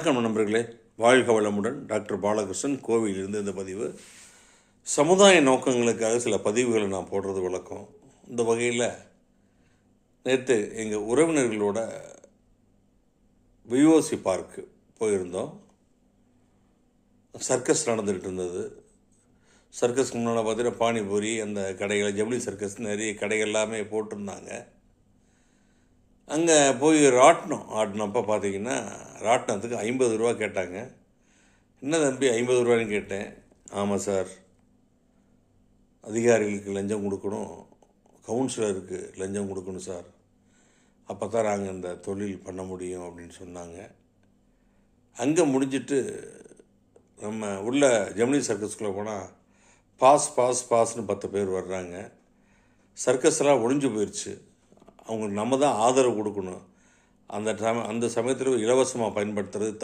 வணக்கம் நண்பர்களே, வாழ்க வளமுடன். டாக்டர் பாலகிருஷ்ணன், கோவையிலிருந்து இந்த பதிவு. சமுதாய நோக்கங்களுக்காக சில பதிவுகளை நான் போடுறது வழக்கம். இந்த வகையில் நேற்று எங்கள் உறவினர்களோட விஓசி பார்க்கு போயிருந்தோம். சர்க்கஸ் நடந்துகிட்டு இருந்தது. சர்க்கஸ்க்கு முன்னால் பார்த்தீங்கன்னா பானிபூரி, அந்த கடைகள், ஜவுளி சர்க்கஸ், நிறைய கடைகள் எல்லாமே போட்டிருந்தாங்க. அங்கே போய் ஆடினப்போ பார்த்தீங்கன்னா ராட்டினத்துக்கு 50 ரூபா கேட்டாங்க. என்ன தம்பி 50 ரூபான்னு கேட்டேன். ஆமாம் சார், அதிகாரிகளுக்கு லஞ்சம் கொடுக்கணும், கவுன்சிலருக்கு லஞ்சம் கொடுக்கணும் சார், அப்போ தான் நாங்கள் இந்த தொழில் பண்ண முடியும் அப்படின்னு சொன்னாங்க. அங்கே முடிஞ்சிட்டு நம்ம உள்ள ஜெமினி சர்க்கஸ்குள்ளே போனால் பாஸ்னு 10 பேர் வர்றாங்க. சர்க்கஸ்லாம் ஒழிஞ்சு போயிடுச்சு. அவங்களுக்கு நம்ம தான் ஆதரவு கொடுக்கணும். அந்த சமயத்தில் இலவசமாக பயன்படுத்துறது தப்பு.